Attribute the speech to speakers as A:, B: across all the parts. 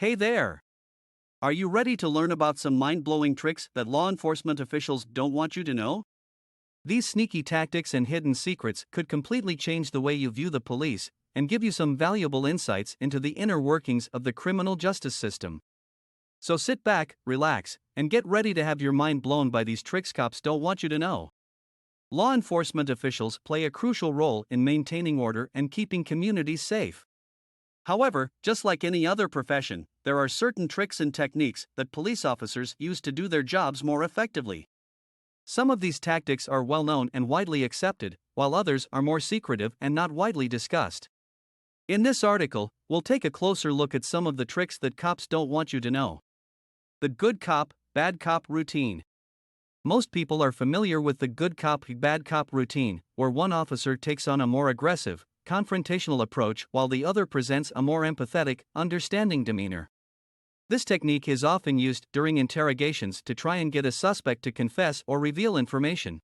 A: Hey there! Are you ready to learn about some mind-blowing tricks that law enforcement officials don't want you to know? These sneaky tactics and hidden secrets could completely change the way you view the police and give you some valuable insights into the inner workings of the criminal justice system. So sit back, relax, and get ready to have your mind blown by these tricks cops don't want you to know. Law enforcement officials play a crucial role in maintaining order and keeping communities safe. However, just like any other profession, there are certain tricks and techniques that police officers use to do their jobs more effectively. Some of these tactics are well known and widely accepted, while others are more secretive and not widely discussed. In this article, we'll take a closer look at some of the tricks that cops don't want you to know. The good cop, bad cop routine. Most people are familiar with the good cop, bad cop routine, where one officer takes on a more aggressive, confrontational approach while the other presents a more empathetic, understanding demeanor. This technique is often used during interrogations to try and get a suspect to confess or reveal information.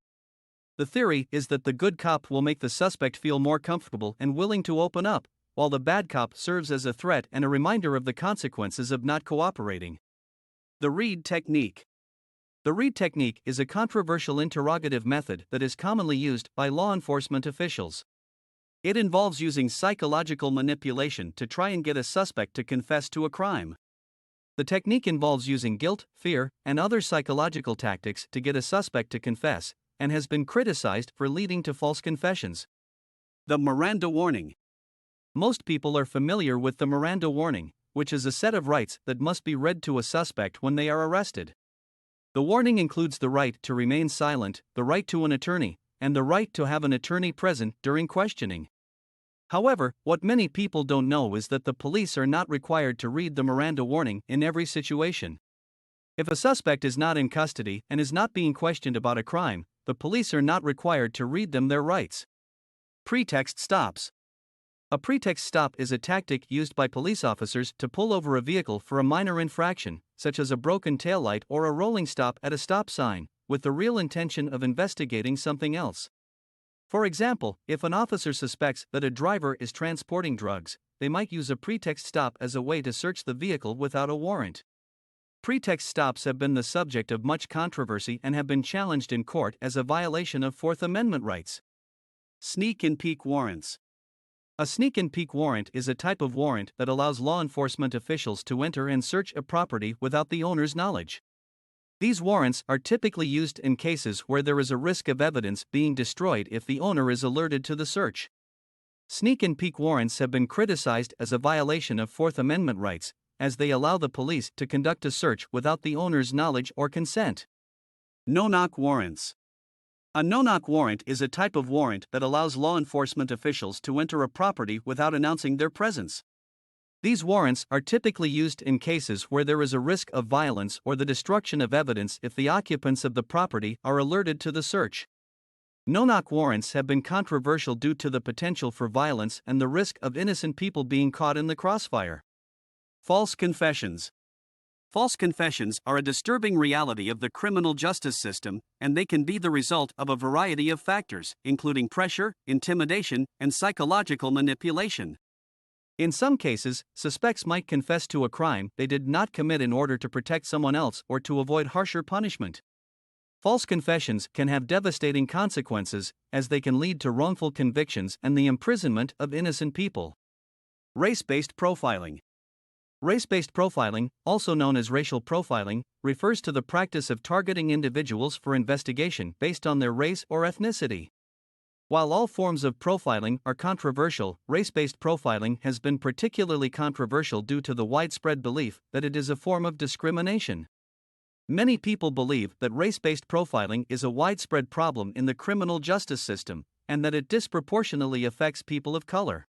A: The theory is that the good cop will make the suspect feel more comfortable and willing to open up, while the bad cop serves as a threat and a reminder of the consequences of not cooperating. The Reid technique. The Reid technique is a controversial interrogative method that is commonly used by law enforcement officials. It involves using psychological manipulation to try and get a suspect to confess to a crime. The technique involves using guilt, fear, and other psychological tactics to get a suspect to confess, and has been criticized for leading to false confessions. The Miranda warning. Most people are familiar with the Miranda warning, which is a set of rights that must be read to a suspect when they are arrested. The warning includes the right to remain silent, the right to an attorney, and the right to have an attorney present during questioning. However, what many people don't know is that the police are not required to read the Miranda warning in every situation. If a suspect is not in custody and is not being questioned about a crime, the police are not required to read them their rights. Pretext stops. A pretext stop is a tactic used by police officers to pull over a vehicle for a minor infraction, such as a broken taillight or a rolling stop at a stop sign, with the real intention of investigating something else. For example, if an officer suspects that a driver is transporting drugs, they might use a pretext stop as a way to search the vehicle without a warrant. Pretext stops have been the subject of much controversy and have been challenged in court as a violation of Fourth Amendment rights. Sneak and peek warrants. A sneak and peek warrant is a type of warrant that allows law enforcement officials to enter and search a property without the owner's knowledge. These warrants are typically used in cases where there is a risk of evidence being destroyed if the owner is alerted to the search. Sneak and peek warrants have been criticized as a violation of Fourth Amendment rights, as they allow the police to conduct a search without the owner's knowledge or consent. No-knock warrants. A no-knock warrant is a type of warrant that allows law enforcement officials to enter a property without announcing their presence. These warrants are typically used in cases where there is a risk of violence or the destruction of evidence if the occupants of the property are alerted to the search. No-knock warrants have been controversial due to the potential for violence and the risk of innocent people being caught in the crossfire. False confessions. False confessions are a disturbing reality of the criminal justice system, and they can be the result of a variety of factors, including pressure, intimidation, and psychological manipulation. In some cases, suspects might confess to a crime they did not commit in order to protect someone else or to avoid harsher punishment. False confessions can have devastating consequences, as they can lead to wrongful convictions and the imprisonment of innocent people. Race-based profiling. Race-based profiling, also known as racial profiling, refers to the practice of targeting individuals for investigation based on their race or ethnicity. While all forms of profiling are controversial, race-based profiling has been particularly controversial due to the widespread belief that it is a form of discrimination. Many people believe that race-based profiling is a widespread problem in the criminal justice system, and that it disproportionately affects people of color.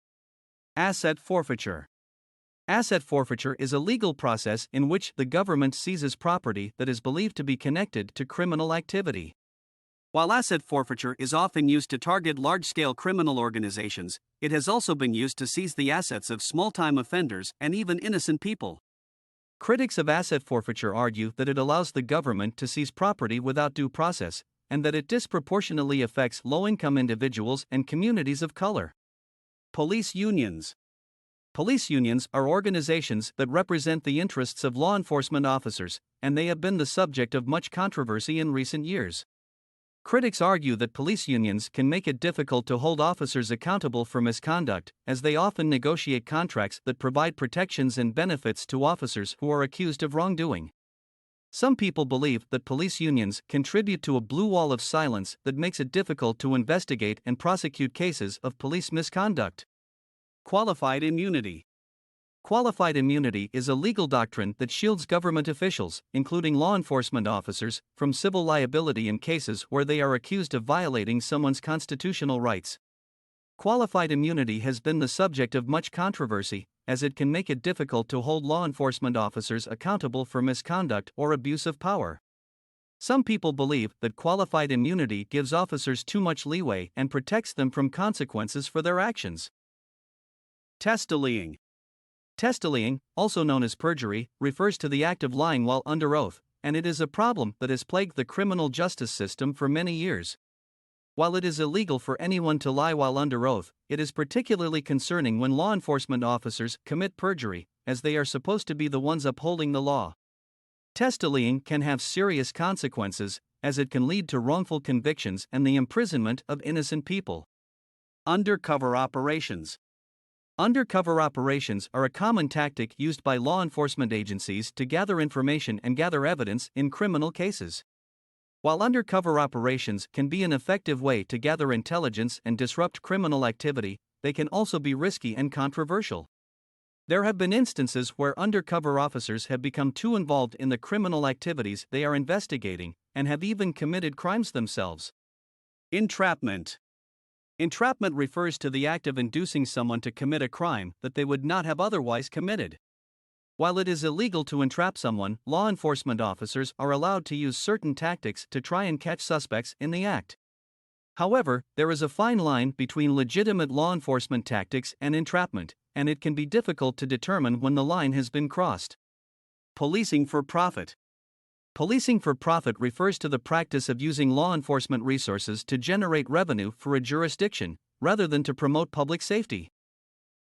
A: Asset forfeiture. Asset forfeiture is a legal process in which the government seizes property that is believed to be connected to criminal activity. While asset forfeiture is often used to target large-scale criminal organizations, it has also been used to seize the assets of small-time offenders and even innocent people. Critics of asset forfeiture argue that it allows the government to seize property without due process, and that it disproportionately affects low-income individuals and communities of color. Police unions. Police unions are organizations that represent the interests of law enforcement officers, and they have been the subject of much controversy in recent years. Critics argue that police unions can make it difficult to hold officers accountable for misconduct, as they often negotiate contracts that provide protections and benefits to officers who are accused of wrongdoing. Some people believe that police unions contribute to a blue wall of silence that makes it difficult to investigate and prosecute cases of police misconduct. Qualified immunity. Qualified immunity is a legal doctrine that shields government officials, including law enforcement officers, from civil liability in cases where they are accused of violating someone's constitutional rights. Qualified immunity has been the subject of much controversy, as it can make it difficult to hold law enforcement officers accountable for misconduct or abuse of power. Some people believe that qualified immunity gives officers too much leeway and protects them from consequences for their actions. Testifying. Testifying, also known as perjury, refers to the act of lying while under oath, and it is a problem that has plagued the criminal justice system for many years. While it is illegal for anyone to lie while under oath, it is particularly concerning when law enforcement officers commit perjury, as they are supposed to be the ones upholding the law. Testifying can have serious consequences, as it can lead to wrongful convictions and the imprisonment of innocent people. Undercover operations. Undercover operations are a common tactic used by law enforcement agencies to gather information and gather evidence in criminal cases. While undercover operations can be an effective way to gather intelligence and disrupt criminal activity, they can also be risky and controversial. There have been instances where undercover officers have become too involved in the criminal activities they are investigating, and have even committed crimes themselves. Entrapment. Entrapment refers to the act of inducing someone to commit a crime that they would not have otherwise committed. While it is illegal to entrap someone, law enforcement officers are allowed to use certain tactics to try and catch suspects in the act. However, there is a fine line between legitimate law enforcement tactics and entrapment, and it can be difficult to determine when the line has been crossed. Policing for profit. Policing for profit refers to the practice of using law enforcement resources to generate revenue for a jurisdiction, rather than to promote public safety.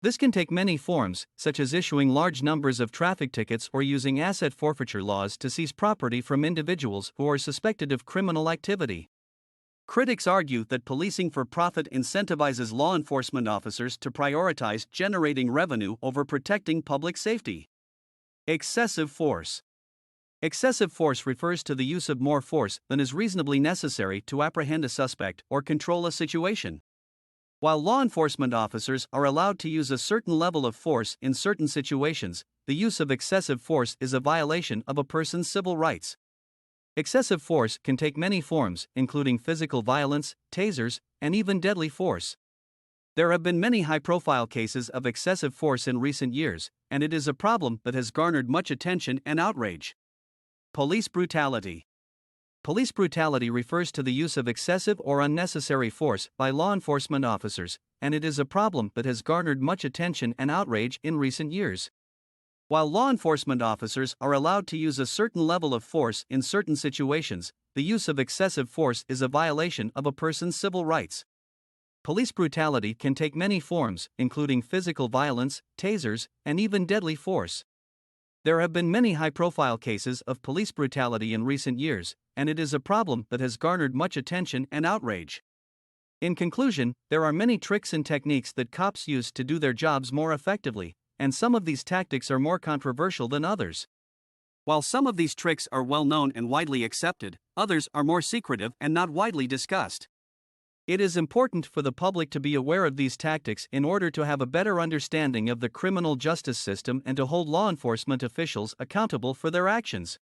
A: This can take many forms, such as issuing large numbers of traffic tickets or using asset forfeiture laws to seize property from individuals who are suspected of criminal activity. Critics argue that policing for profit incentivizes law enforcement officers to prioritize generating revenue over protecting public safety. Excessive force. Excessive force refers to the use of more force than is reasonably necessary to apprehend a suspect or control a situation. While law enforcement officers are allowed to use a certain level of force in certain situations, the use of excessive force is a violation of a person's civil rights. Excessive force can take many forms, including physical violence, tasers, and even deadly force. There have been many high-profile cases of excessive force in recent years, and it is a problem that has garnered much attention and outrage. Police brutality. Police brutality refers to the use of excessive or unnecessary force by law enforcement officers, and it is a problem that has garnered much attention and outrage in recent years. While law enforcement officers are allowed to use a certain level of force in certain situations, the use of excessive force is a violation of a person's civil rights. Police brutality can take many forms, including physical violence, tasers, and even deadly force. There have been many high-profile cases of police brutality in recent years, and it is a problem that has garnered much attention and outrage. In conclusion, there are many tricks and techniques that cops use to do their jobs more effectively, and some of these tactics are more controversial than others. While some of these tricks are well known and widely accepted, others are more secretive and not widely discussed. It is important for the public to be aware of these tactics in order to have a better understanding of the criminal justice system and to hold law enforcement officials accountable for their actions.